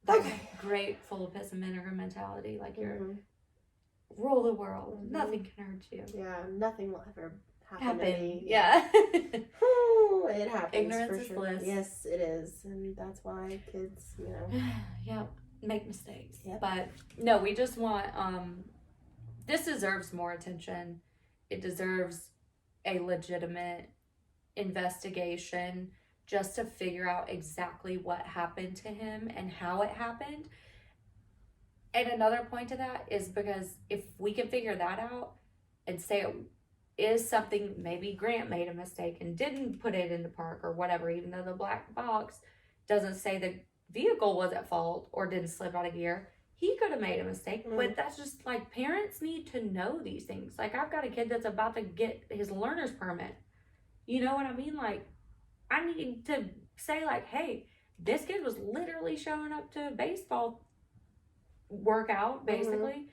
That great full of piss and vinegar mentality. Like, you're rule the world. Nothing can hurt you. Yeah, nothing will ever happen to me. Yeah. Ooh, it happens. Ignorance is bliss. Yes, it is. And that's why kids, you know. Yeah, make mistakes. Yep. But, no, we just want, this deserves more attention. It deserves a legitimate investigation just to figure out exactly what happened to him and how it happened. And another point to that is because if we can figure that out and say it is something, maybe Grant made a mistake and didn't put it in the park or whatever, even though the black box doesn't say the vehicle was at fault or didn't slip out of gear, he could have made a mistake. But that's just, like, parents need to know these things. Like, I've got a kid that's about to get his learner's permit. You know what I mean? Like, I need to say, like, hey, this kid was literally showing up to a baseball workout, basically.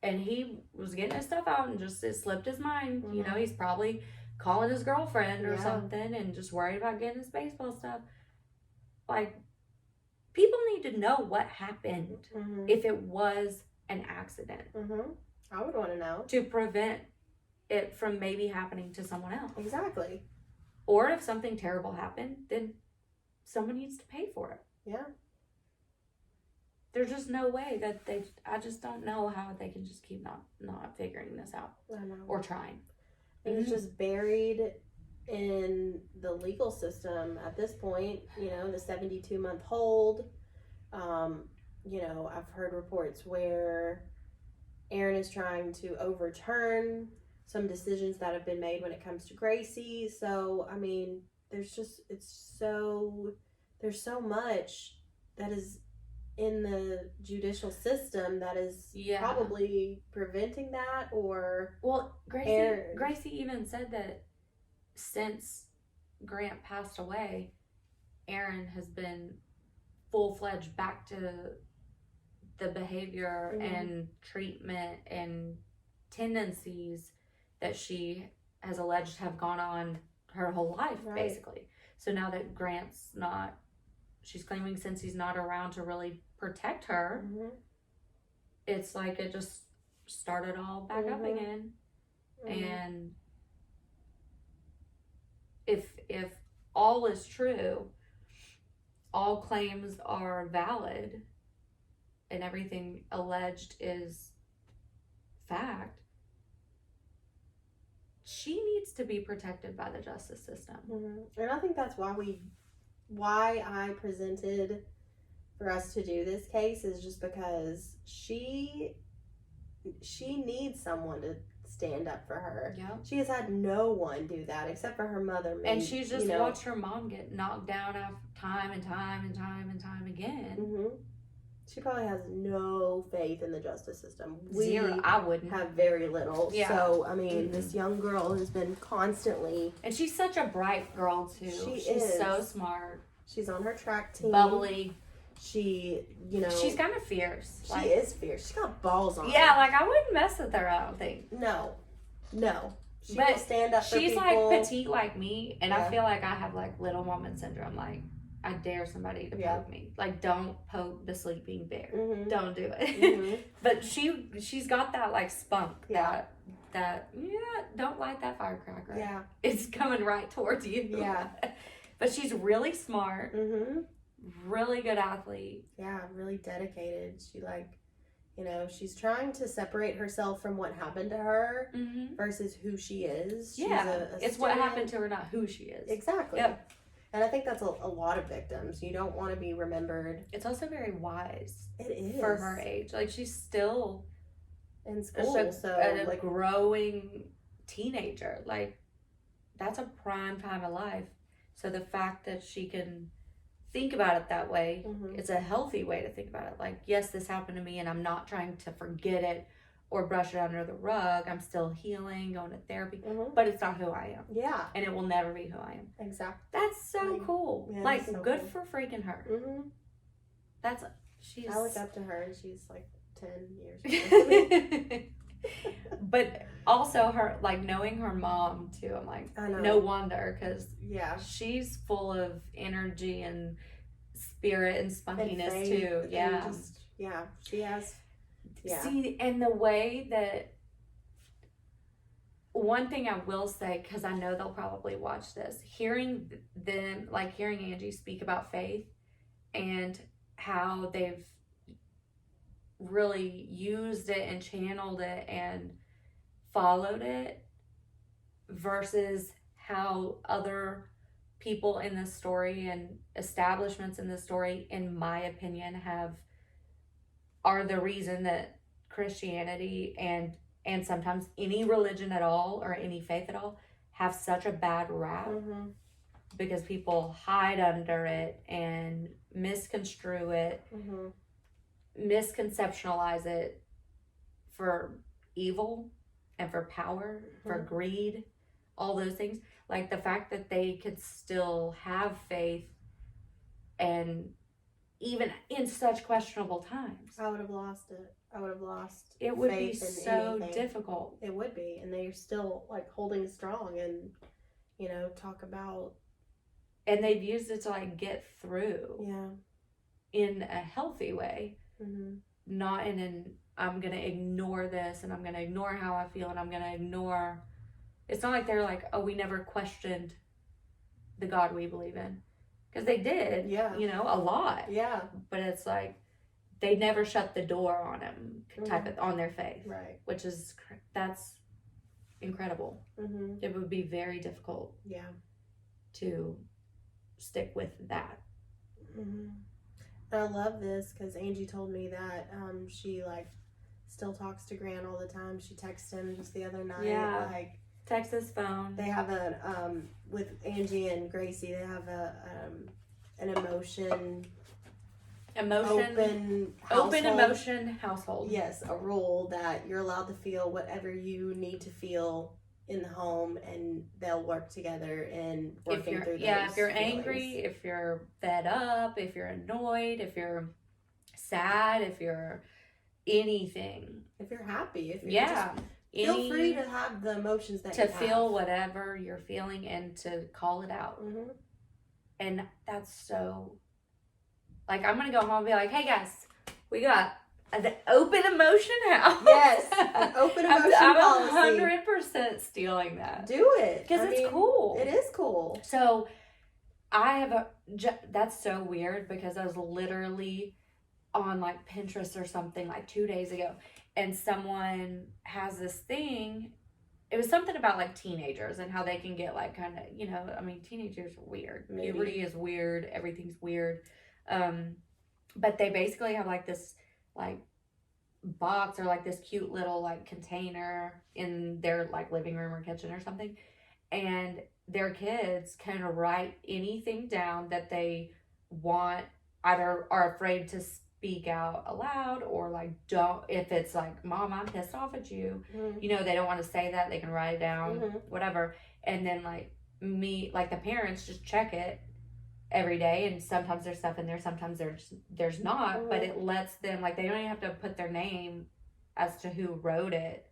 And he was getting his stuff out and just, it slipped his mind. You know, he's probably calling his girlfriend or something and just worried about getting his baseball stuff. Like, people need to know what happened if it was an accident. I would want to know. To prevent it from maybe happening to someone else. Exactly. Or if something terrible happened, then someone needs to pay for it. Yeah. There's just no way that I just don't know how they can just keep not figuring this out. I know. Or trying. It's just buried in the legal system at this point, you know, the 72-month hold. You know, I've heard reports where Aaron is trying to overturn some decisions that have been made when it comes to Gracie. So, I mean, there's so much that is in the judicial system that is probably preventing that, or... Well, Gracie even said that since Grant passed away, Aaron has been full-fledged back to the behavior and treatment and tendencies that she has alleged have gone on her whole life, basically. So now that Grant's not, she's claiming since he's not around to really protect her, it's like it just started all back up again. And if all is true, all claims are valid, and everything alleged is fact, she needs to be protected by the justice system. And I think that's why I presented for us to do this case, is just because she she needs someone to stand up for her. Yeah. She has had no one do that except for her mother. And she's just watched her mom get knocked down time and time and time and time again. Mm-hmm. She probably has no faith in the justice system. Zero. I wouldn't. Have very little. Yeah. So, I mean, this young girl has been constantly... And she's such a bright girl, too. She's so smart. She's on her track team. Bubbly. She, She's kind of fierce. She is fierce. She's got balls on her. Yeah, I wouldn't mess with her, I don't think. No. She will stand up for people. She's, petite like me, and I feel like I have, little woman syndrome. I dare somebody to poke me. Don't poke the sleeping bear. Mm-hmm. Don't do it. Mm-hmm. But she's got that spunk. Yeah. Don't light that firecracker. Yeah. It's coming right towards you. Yeah. But she's really smart. Mm-hmm. Really good athlete. Yeah, really dedicated. She she's trying to separate herself from what happened to her versus who she is. Yeah. It's what happened to her, not who she is. Exactly. Yep. And I think that's a lot of victims. You don't want to be remembered. It's also very wise. It is. For her age. She's still in school. A growing teenager. That's a prime time of life. So the fact that she can think about it that way, it's a healthy way to think about it. Yes, this happened to me and I'm not trying to forget it or brush it under the rug. I'm still healing, going to therapy, but it's not who I am. Yeah. And it will never be who I am. Exactly. That's so cool. Yeah, so good cool. for freaking her. Mm-hmm. I look up to her and she's 10 years old. But also her, knowing her mom too, I'm I know. No wonder, because she's full of energy and spirit and spunkiness too. Yeah. She has. Yeah. See, and the way that, one thing I will say, because I know they'll probably watch this, hearing Angie speak about faith and how they've really used it and channeled it and followed it versus how other people in this story and establishments in this story, in my opinion, are the reason that Christianity and sometimes any religion at all or any faith at all have such a bad rap because people hide under it and misconstrue it, misconceptualize it for evil and for power, for greed, all those things. The fact that they could still have faith and even in such questionable times. I would have lost it. I would have lost it. Would faith be so anything. difficult. It would be. And they're still holding strong and, talk about. And they've used it to get through. Yeah. In a healthy way. Not in an, I'm going to ignore this and I'm going to ignore how I feel and I'm going to ignore. It's not like they're we never questioned the God we believe in. Because they did, a lot. Yeah. But it's they never shut the door on him, on their faith. Right. Which is, that's incredible. It would be very difficult. Yeah. To stick with that. I love this because Angie told me that she still talks to Grant all the time. She texted him just the other night. Yeah. Text his phone. They have with Angie and Gracie, they have an open emotion household. Yes, a rule that you're allowed to feel whatever you need to feel in the home, and they'll work together in working through those. Yeah, if you're feelings. angry, if you're fed up, if you're annoyed, if you're sad, if you're anything, if you're happy, if you're feel free to have the emotions that you have. To feel whatever you're feeling and to call it out. And that's so, I'm going to go home and be like, hey guys, we got an open emotion house. Yes, an open emotion policy. I'm 100% stealing that. Do it. Because it's cool. It is cool. So, that's so weird because I was literally on Pinterest or something 2 days ago. And someone has this thing. It was something about teenagers and how they can get teenagers are weird. Maybe. Puberty is weird. Everything's weird. But they basically have this box or like this cute little like container in their like living room or kitchen or something, and their kids can write anything down that they want, either are afraid to speak out aloud or like don't, if it's like, Mom, I'm pissed off at you, Mm-hmm. you know, they don't want to say that, they can write it down, Mm-hmm. whatever. And then like the parents just check it every day, and sometimes there's stuff in there, sometimes there's not. Mm-hmm. But it lets them, like, they don't even have to put their name as to who wrote it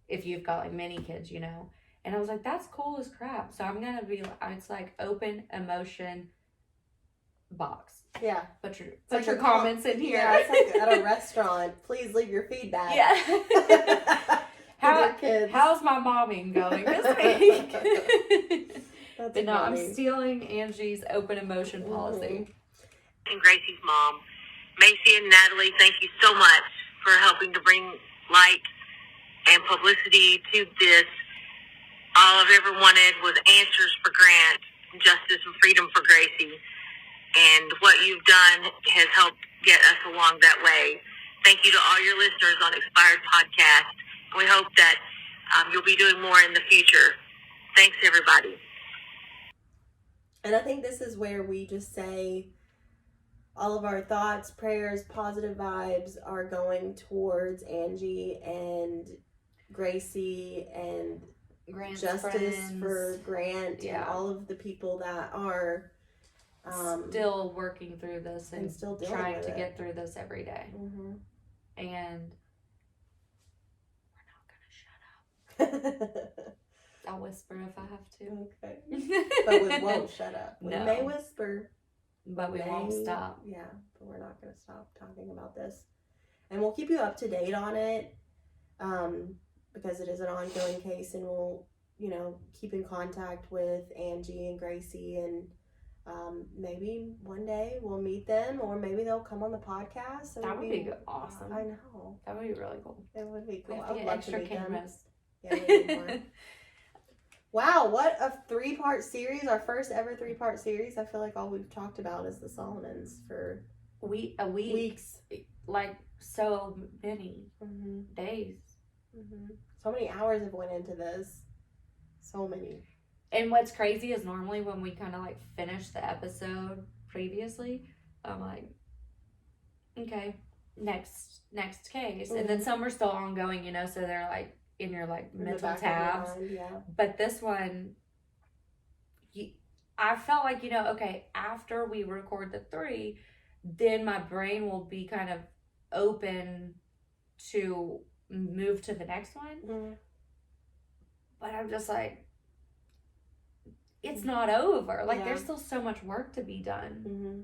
if you've got like many kids, you know. And I was like, that's cool as crap. So I'm gonna be, it's like open emotion box. Yeah. Put your comments in here. Yeah, it's like at a restaurant. Please leave your feedback. Yeah. How's my momming going this week? That's but no, funny. I'm stealing Angie's open emotion policy. And Gracie's mom. Macy and Natalie, thank you so much for helping to bring light and publicity to this. All I've ever wanted was answers for Grant, justice and freedom for Gracie. And what you've done has helped get us along that way. Thank you to all your listeners on Expired Podcast. We hope that you'll be doing more in the future. Thanks, everybody. And I think this is where we just say all of our thoughts, prayers, positive vibes are going towards Angie and Gracie and Grant's justice friends. for Grant, Yeah. and all of the people that are still working through this and still dealing trying with to it. get through this every day. Mm-hmm. And we're not gonna shut up. I'll whisper if I have to. Okay. But we won't shut up. We No. may whisper. But we won't stop. Yeah, but we're not going to stop talking about this. And we'll keep you up to date on it, because it is an ongoing case, and we'll, keep in contact with Angie and Gracie, and maybe one day we'll meet them, or maybe they'll come on the podcast. That would be awesome. I know. That would be really cool. It would be We cool. have I to would get love extra to meet them. cameras. Yeah, we need more. Wow, what a 3-part series. Our first ever 3-part series. I feel like all we've talked about is the Solomons for weeks. Like, so many Mm-hmm. days. Mm-hmm. So many hours have went into this. So many. And what's crazy is normally when we kind of like finish the episode previously, I'm like, okay, next case. Mm-hmm. And then some are still ongoing, so they're like in your like In the mental back of tabs. your mind, yeah. But this one, I felt like, okay, after we record the 3, then my brain will be kind of open to move to the next one. Mm-hmm. But I'm just like, it's not over. Like, Yeah. there's still so much work to be done. Mm-hmm.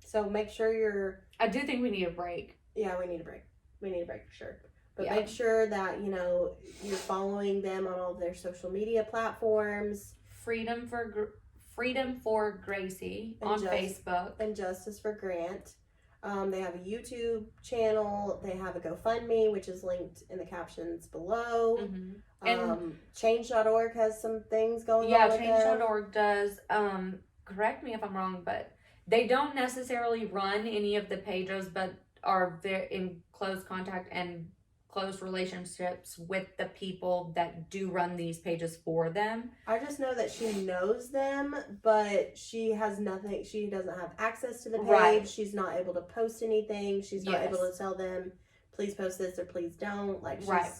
So make sure I do think we need a break. Yeah, we need a break. We need a break for sure. But Yeah. make sure that, you're following them on all of their social media platforms. Freedom for Gracie And on Facebook. And Justice for Grant. They have a YouTube channel. They have a GoFundMe, which is linked in the captions below. Mm-hmm. And Change.org has some things going on. Yeah, with Change.org does. Correct me if I'm wrong, but they don't necessarily run any of the pages, but are in close contact and close relationships with the people that do run these pages for them. I just know that she knows them, but she has nothing. She doesn't have access to the page. Right. She's not able to post anything. She's not Yes. able to tell them, please post this or please don't. Like, she's, Right.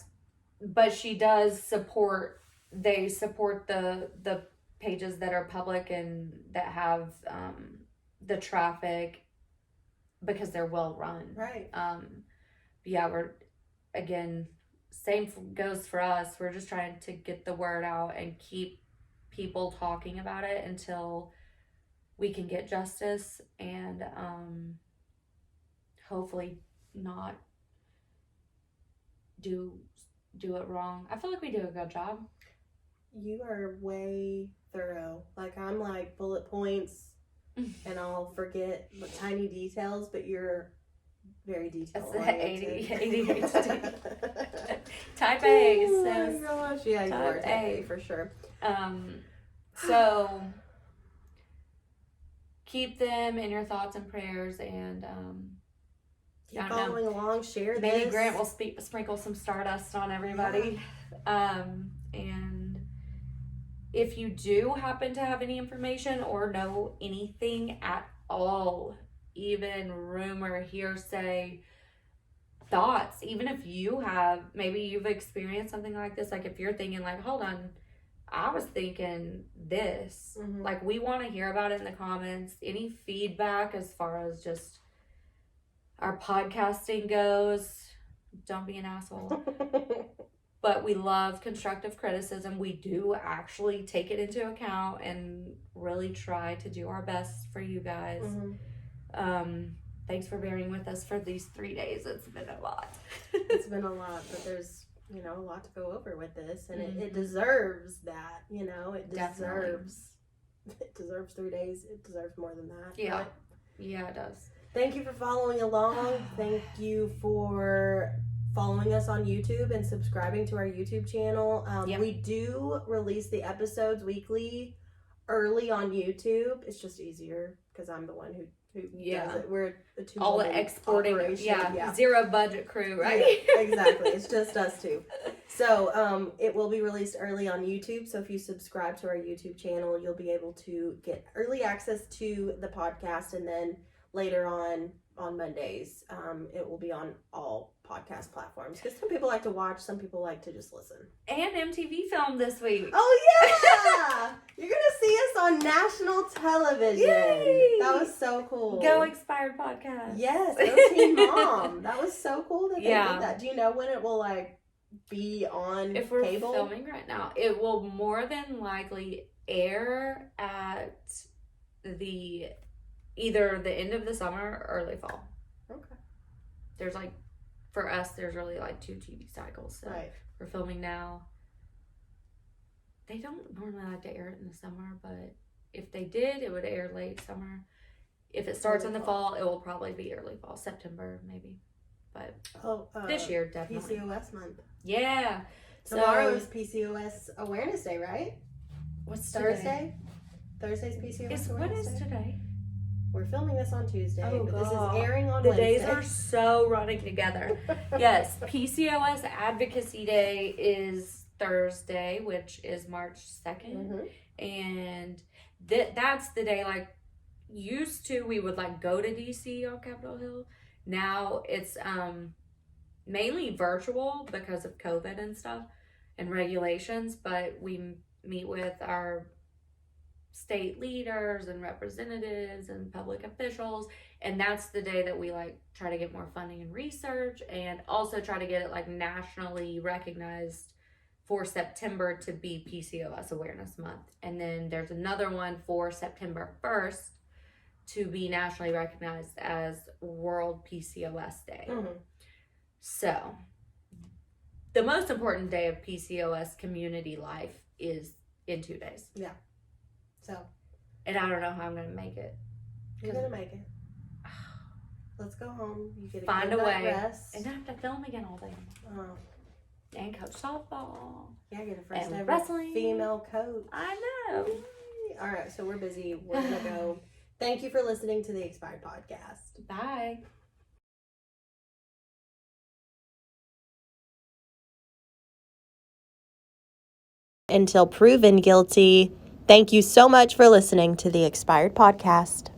But she does support. They support the pages that are public and that have the traffic because they're well run. Right. Yeah, we're again, same goes for us. We're just trying to get the word out and keep people talking about it until we can get justice and hopefully not do it wrong. I feel like we do a good job. You are way thorough. Like, I'm like bullet points and I'll forget the tiny details, but you're very detail That's oriented. ADHD. Type A. Oh So my gosh. Yeah, you are Type type A. A for sure. So keep them in your thoughts and prayers, and Keep following along, share this. Maybe Grant will sprinkle some stardust on everybody. Yeah. And if you do happen to have any information or know anything at all, even rumor, hearsay, thoughts, even if maybe you've experienced something like this, like if you're thinking like, hold on, I was thinking this, like we want to hear about it in the comments. Any feedback as far as just our podcasting goes, don't be an asshole. But we love constructive criticism. We do actually take it into account and really try to do our best for you guys. Thanks for bearing with us for these 3 days. It's been a lot. It's been a lot, but there's, a lot to go over with this, and it deserves that, it deserves 3 days. It deserves more than that. Yeah. But yeah, it does. Thank you for following along. Thank you for following us on YouTube and subscribing to our YouTube channel. We do release the episodes weekly early on YouTube. It's just easier because I'm the one who does it. We're a two all the exporting zero budget crew, right? Yeah, exactly. It's just us two. So it will be released early on YouTube. So if you subscribe to our YouTube channel, you'll be able to get early access to the podcast, and then later on Mondays, it will be on all podcast platforms, because some people like to watch, some people like to just listen. And MTV filmed this week. Oh yeah! You're gonna see us on national television. Yay! That was so cool. Go Expired Podcast. Yes, go Teen Mom. That was so cool that they did that. Do you know when it will be on if we're cable? Filming right now, it will more than likely air at either the end of the summer or early fall. Okay. There's for us, there's really 2 TV cycles. So we're filming now. They don't normally like to air it in the summer, but if they did, it would air late summer. If it starts in the fall, it will probably be early fall, September maybe. But this year, definitely. PCOS month. Yeah. Tomorrow is PCOS Awareness Day, right? What's Thursday? Thursday's PCOS Awareness Day. What is today? We're filming this on Tuesday, but this is airing on Wednesday. The days are so running together. Yes, PCOS Advocacy Day is Thursday, which is March 2nd. And that's the day, used to, we would go to DC on Capitol Hill. Now it's mainly virtual because of COVID and stuff and regulations, but we meet with our state leaders and representatives and public officials, and that's the day that we try to get more funding and research, and also try to get it nationally recognized for September to be PCOS Awareness Month. And then there's another one for September 1st to be nationally recognized as World PCOS Day. So the most important day of PCOS community life is in 2 days. Yeah. So, and I don't know how I'm gonna make it. You're gonna make it. Let's go home. You get find a way, rest. and not have to film again all day. Oh. And coach softball. Yeah, get a first ever wrestling. Female coach. I know. All right, so we're busy. We're gonna go. Thank you for listening to the Expired Podcast. Bye. Until proven guilty. Thank you so much for listening to the Expired Podcast.